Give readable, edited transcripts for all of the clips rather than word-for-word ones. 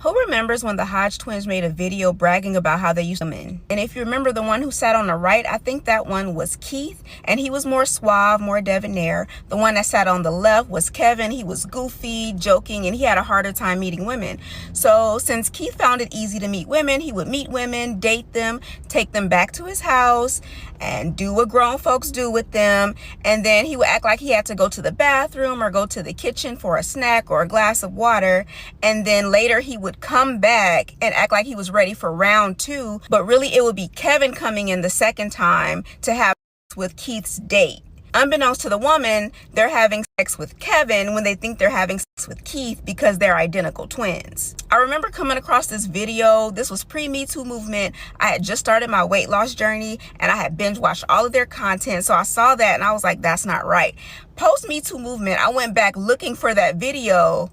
Who remembers when the Hodge twins made a video bragging about how they used women? And if you remember the one who sat on the right, I think that one was Keith, and he was more suave, more debonair. The one that sat on the left was Kevin. He was goofy, joking, and he had a harder time meeting women. So since Keith found it easy to meet women, he would meet women, date them, take them back to his house, and do what grown folks do with them. And then he would act like he had to go to the bathroom or go to the kitchen for a snack or a glass of water. And then later he would come back and act like he was ready for round two. But really it would be Kevin coming in the second time to have sex with Keith's date. Unbeknownst to the woman, they're having sex with Kevin when they think they're having sex with Keith because they're identical twins. I remember coming across this video. This was pre-Me Too movement. I had just started my weight loss journey and I had binge watched all of their content. So I saw that and I was like, that's not right. Post Me Too movement, I went back looking for that video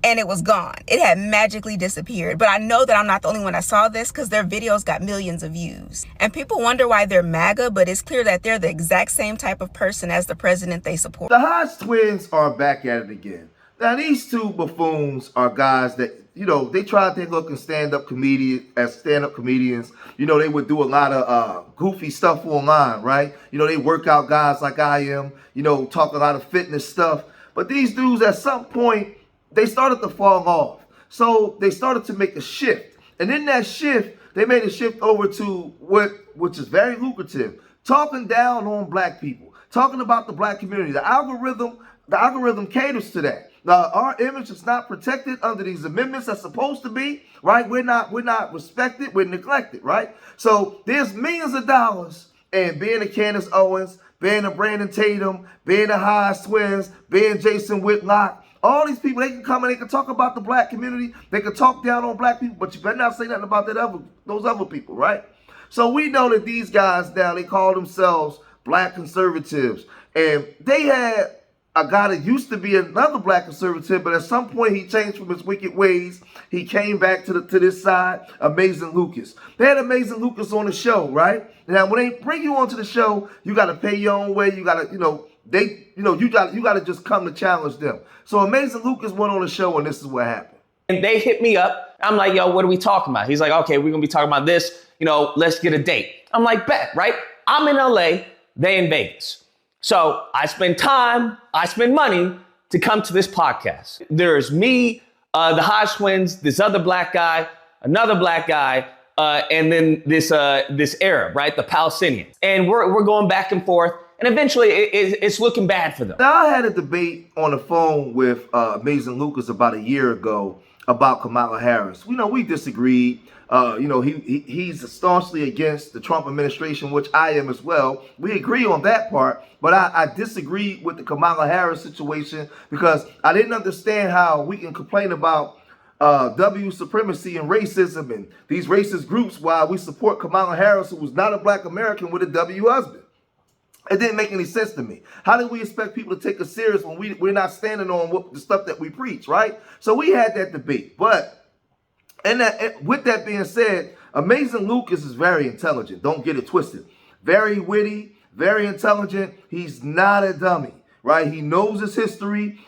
and it was gone. It had magically disappeared. But I know that I'm not the only one that saw this because their videos got millions of views. And people wonder why they're MAGA, but it's clear that they're the exact same type of person as the president they support. The Hodge twins are back at it again. Now, these two buffoons are guys that, they tried their look as stand-up comedians. They would do a lot of goofy stuff online, right? They work out guys like I am, talk a lot of fitness stuff. But these dudes, at some point, they started to fall off. So they started to make a shift. And in that shift, they made a shift over to which is very lucrative, talking down on black people, talking about the black community. The algorithm caters to that. Now, our image is not protected under these amendments that's supposed to be, right? We're not respected, we're neglected, right? So there's millions of dollars in being a Candace Owens, being a Brandon Tatum, being a Hodge twins, being Jason Whitlock. All these people, they can come and they can talk about the black community. They can talk down on black people, but you better not say nothing about those other people, right? So we know that these guys now, they call themselves black conservatives. And they had a guy that used to be another black conservative, but at some point he changed from his wicked ways. He came back to this side, Amazing Lucas. They had Amazing Lucas on the show, right? Now, when they bring you onto the show, you got to pay your own way. You got to, you got to just come to challenge them. So Amazing Lucas went on the show, and this is what happened. And they hit me up. I'm like, yo, what are we talking about? He's like, okay, we're going to be talking about this. Let's get a date. I'm like, bet, right? I'm in LA, they in Vegas. So I spend time, I spend money to come to this podcast. There's me, the Hodge twins, this other black guy, another black guy, and then this Arab, right? The Palestinian. And we're going back and forth. And eventually, it's looking bad for them. Now, I had a debate on the phone with Amazing Lucas about a year ago about Kamala Harris. We disagreed. He's staunchly against the Trump administration, which I am as well. We agree on that part, but I disagreed with the Kamala Harris situation because I didn't understand how we can complain about W supremacy and racism and these racist groups while we support Kamala Harris, who was not a black American with a W husband. It didn't make any sense to me. How do we expect people to take us serious when we're not standing on the stuff that we preach, right? So we had that debate. But with that being said, Amazing Lucas is very intelligent. Don't get it twisted. Very witty, very intelligent. He's not a dummy, right? He knows his history.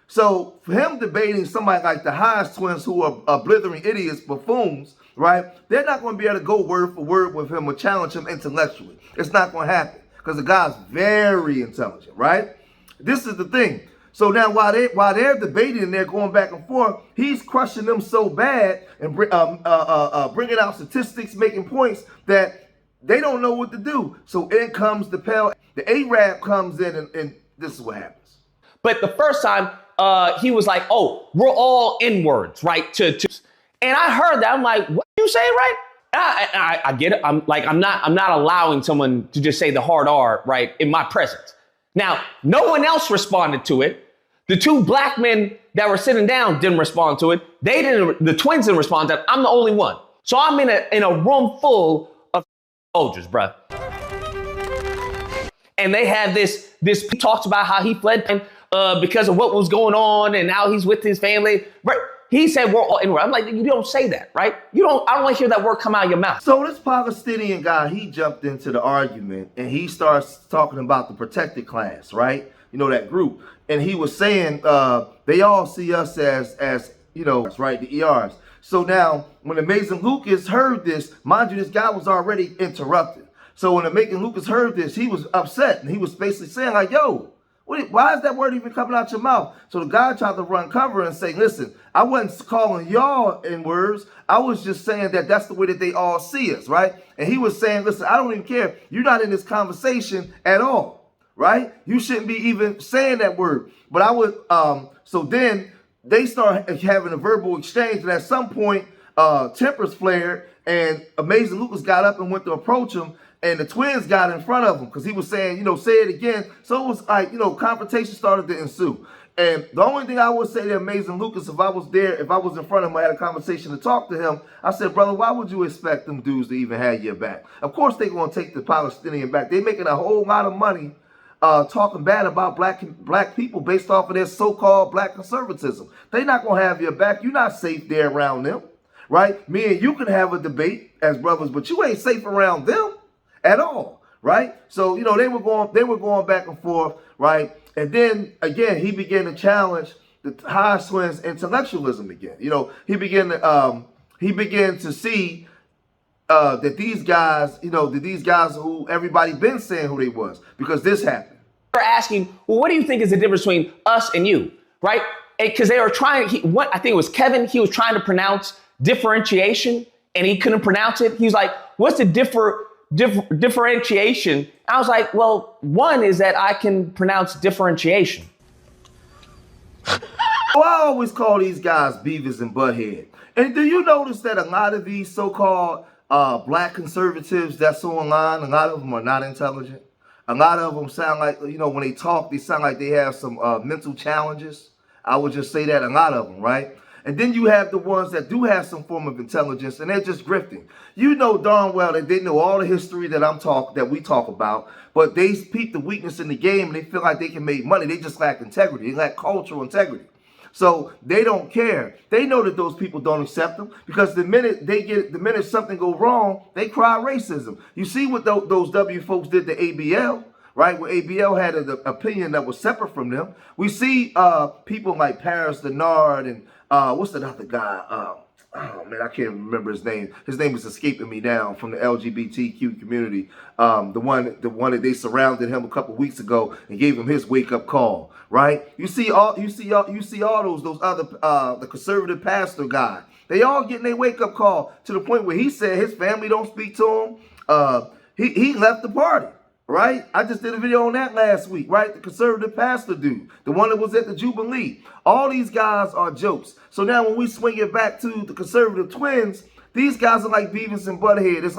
So for him debating somebody like the Hodge twins, who are blithering idiots, buffoons, right? They're not going to be able to go word for word with him or challenge him intellectually. It's not going to happen. Because the guy's very intelligent, right? This is the thing. So now while they're debating and they're going back and forth, he's crushing them so bad and bringing out statistics, making points that they don't know what to do. So in comes the Arab comes in and this is what happens. But the first time he was like, oh, we're all N-words, right? And I heard that. I'm like, what you say, right? I get it. I'm not allowing someone to just say the hard R, right, in my presence. Now, no one else responded to it. The two black men that were sitting down didn't respond to it. The twins didn't respond to it. I'm the only one. So I'm in a room full of soldiers, bruh. And they have this he talks about how he fled because of what was going on and now he's with his family. Right? He said we're all inward. I'm like, you don't say that, right? I don't want to hear that word come out of your mouth. So this Palestinian guy, he jumped into the argument and he starts talking about the protected class, right? That group. And he was saying they all see us as right, the ERs. So now, when Amazing Lucas heard this, mind you, this guy was already interrupted. So when Amazing Lucas heard this, he was upset, and he was basically saying like, yo, why is that word even coming out your mouth? So the guy tried to run cover and say, listen, I wasn't calling y'all in words. I was just saying that that's the way that they all see us, right? And he was saying, listen, I don't even care. You're not in this conversation at all, right? You shouldn't be even saying that word. But I would, so then they start having a verbal exchange. And at some point, tempers flared, and Amazing Lucas got up and went to approach him. And the twins got in front of him because he was saying, say it again. So it was like, confrontation started to ensue. And the only thing I would say to Amazing Lucas, if I was there, if I was in front of him, I had a conversation to talk to him, I said, brother, why would you expect them dudes to even have your back? Of course they're going to take the Palestinian back. They're making a whole lot of money talking bad about black people based off of their so-called black conservatism. They're not going to have your back. You're not safe there around them, right? Me and you can have a debate as brothers, but you ain't safe around them at all, right? So, they were going back and forth, right? And then again, he began to challenge the Hodge twins' intellectualism again. He began to see that these guys, who everybody been saying who they was, because this happened. They're asking, well, what do you think is the difference between us and you, right? Because they were trying, I think it was Kevin, he was trying to pronounce differentiation and he couldn't pronounce it. He was like, what's the differentiation? I was like, well, one is that I can pronounce differentiation. I always call these guys Beavis and Butthead. And do you notice that a lot of these so-called black conservatives that's online, a lot of them are not intelligent? A lot of them sound like, when they talk, they sound like they have some mental challenges. I would just say that, a lot of them, right? And then you have the ones that do have some form of intelligence, and they're just grifting. You know darn well that they know all the history that we talk about, but they peep the weakness in the game and they feel like they can make money. They just lack integrity. They lack cultural integrity. So they don't care. They know that those people don't accept them, because the minute something goes wrong, they cry racism. You see what those W folks did to ABL, right? Where ABL had an opinion that was separate from them. We see people like Paris Denard and what's that other guy? Oh man, I can't remember his name. His name is escaping me now, from the LGBTQ community. The one that they surrounded him a couple weeks ago and gave him his wake up call. Right? You see all those other the conservative pastor guy. They all getting their wake up call, to the point where he said his family don't speak to him. He left the party. Right? I just did a video on that last week, right? The conservative pastor dude, the one that was at the Jubilee. All these guys are jokes. So now when we swing it back to the conservative twins, these guys are like Beavis and Butthead. It's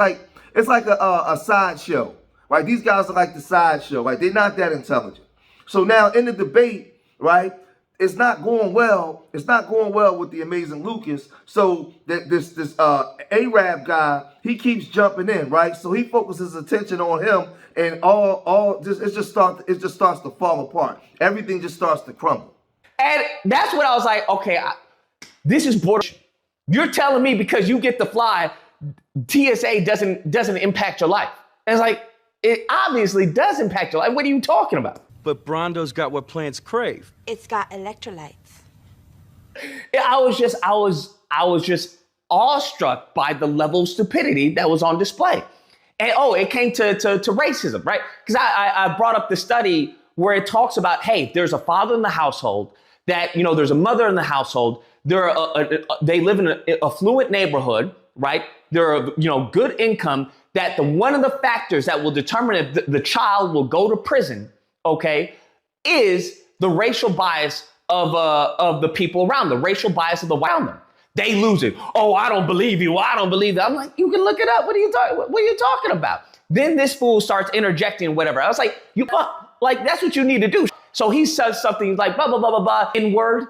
like a sideshow, right? These guys are like the sideshow, right? They're not that intelligent. So now in the debate, right, it's not going well. It's not going well with the Amazing Lucas. So that this Arab guy, he keeps jumping in, right? So he focuses attention on him, and it just starts to fall apart. Everything just starts to crumble. And that's what I was like, okay, this is border. You're telling me because you get to fly, TSA doesn't impact your life. And it's like, it obviously does impact your life. What are you talking about? But Brondo's got what plants crave. It's got electrolytes. I was just awestruck by the level of stupidity that was on display. And it came to racism, right? Because I brought up the study where it talks about, hey, there's a father in the household, that, there's a mother in the household, they live in an affluent neighborhood, right? They're, good income, that one of the factors that will determine if the child will go to prison, okay, is the racial bias of the people around them, racial bias of the around them. They lose it. Oh, I don't believe you. I don't believe that. I'm like, you can look it up. What are you talking about? Then this fool starts interjecting whatever. I was like, that's what you need to do. So he says something like blah, blah, blah, blah, blah, in word.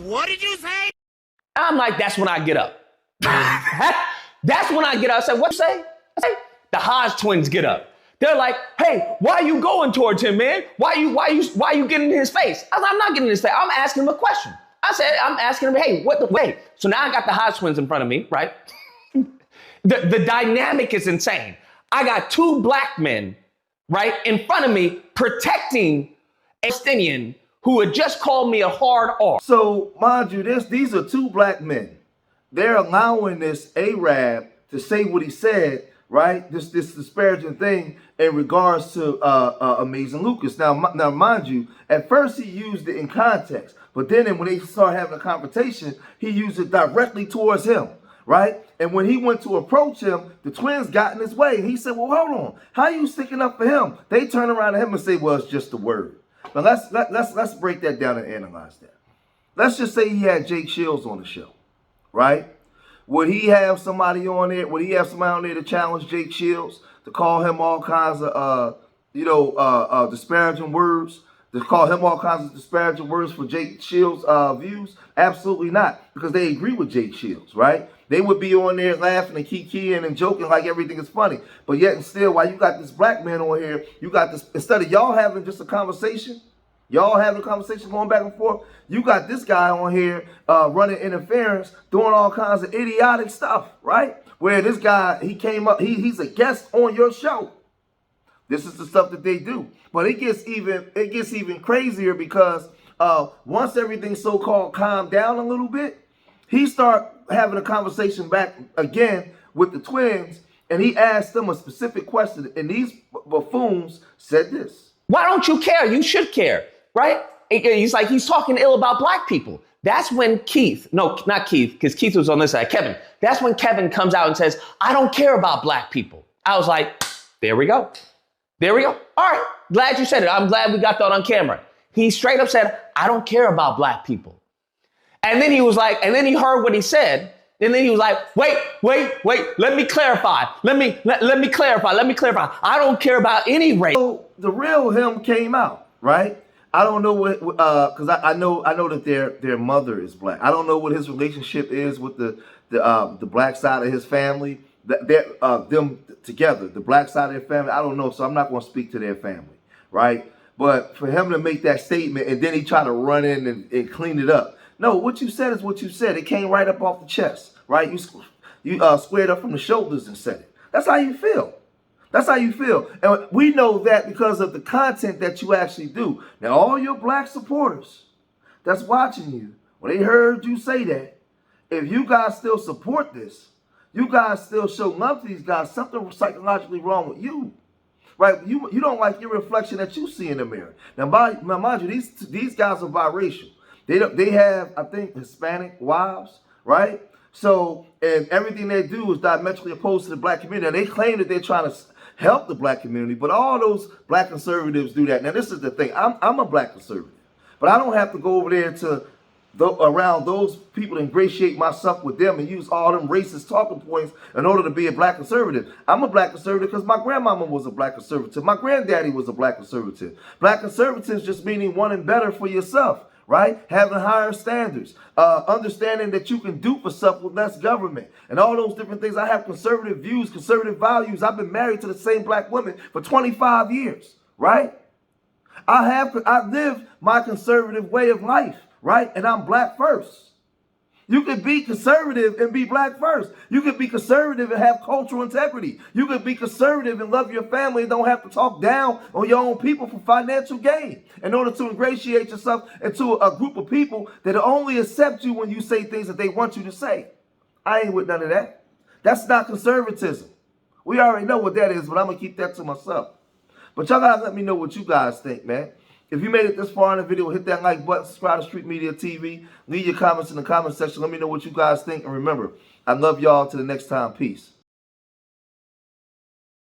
What did you say? I'm like, that's when I get up. That's when I get up. I said, what you say? I say, the Hodge twins get up. They're like, hey, why are you going towards him, man? Why are you getting in his face? I was like, I'm not getting in his face. I'm asking him a question. I said, I'm asking him, hey, what the way? So now I got the Hodge twins in front of me, right? The dynamic is insane. I got two black men, right, in front of me protecting a Palestinian who had just called me a hard R. So, mind you, these are two black men. They're allowing this Arab to say what he said, right? This disparaging thing in regards to Amazing Lucas. Now, mind you, at first he used it in context, but then when they started having a confrontation, he used it directly towards him, right? And when he went to approach him, the twins got in his way. And he said, well, hold on. How are you sticking up for him? They turn around to him and say, well, it's just a word. Now, let's break that down and analyze that. Let's just say he had Jake Shields on the show, right? Would he have somebody on there? Would he have somebody on there to challenge Jake Shields, to call him all kinds of, disparaging words? To call him all kinds of disparaging words for Jake Shields' views? Absolutely not, because they agree with Jake Shields, right? They would be on there laughing and kikiing and joking like everything is funny. But yet and still, while you got this black man on here, you got this, instead of y'all having just a conversation, y'all having a conversation going back and forth, you got this guy on here running interference, doing all kinds of idiotic stuff, right? Where this guy, he came up, he's a guest on your show. This is the stuff that they do. But it gets even crazier because once everything's so-called calmed down a little bit, he start having a conversation back again with the twins, and he asked them a specific question, and these buffoons said this. Why don't you care? You should care, right? He's like, he's talking ill about black people. That's when not Keith, because Keith was on this side, Kevin. That's when Kevin comes out and says, I don't care about black people. I was like, there we go. There we go. All right, glad you said it. I'm glad we got that on camera. He straight up said, I don't care about black people. And then he was like, and then he heard what he said. And then he was like, wait, let me clarify. Let me clarify. I don't care about any race. So the real him came out, right? I don't know what, because I know that their mother is black. I don't know what his relationship is with the black side of his family. Them together, the black side of their family. I don't know, so I'm not going to speak to their family, right? But for him to make that statement and then he tried to run in and clean it up. No, what you said is what you said. It came right up off the chest, right? You squared up from the shoulders and said it. That's how you feel. That's how you feel. And we know that because of the content that you actually do. Now, all your black supporters that's watching you, when they heard you say that, if you guys still support this, you guys still show love to these guys, something psychologically wrong with you. Right? You don't like your reflection that you see in the mirror. Now, mind you, these guys are biracial. They have, I think, Hispanic wives, right? So, and everything they do is diametrically opposed to the black community. And they claim that they're trying to help the black community, but all those black conservatives do that. Now, this is the thing. I'm a black conservative, but I don't have to go over there to around those people to ingratiate myself with them and use all them racist talking points in order to be a black conservative. I'm a black conservative because my grandmama was a black conservative. My granddaddy was a black conservative. Black conservatives just meaning wanting better for yourself, right? Having higher standards, understanding that you can do for stuff with less government and all those different things. I have conservative views, conservative values. I've been married to the same black woman for 25 years, right? I live my conservative way of life, right? And I'm black first. You could be conservative and be black first. You could be conservative and have cultural integrity. You could be conservative and love your family and don't have to talk down on your own people for financial gain in order to ingratiate yourself into a group of people that only accept you when you say things that they want you to say. I ain't with none of that. That's not conservatism. We already know what that is, but I'm going to keep that to myself. But y'all gotta let me know what you guys think, man. If you made it this far in the video, hit that like button, subscribe to Street Media TV, leave your comments in the comment section. Let me know what you guys think. And remember, I love y'all. Till the next time. Peace.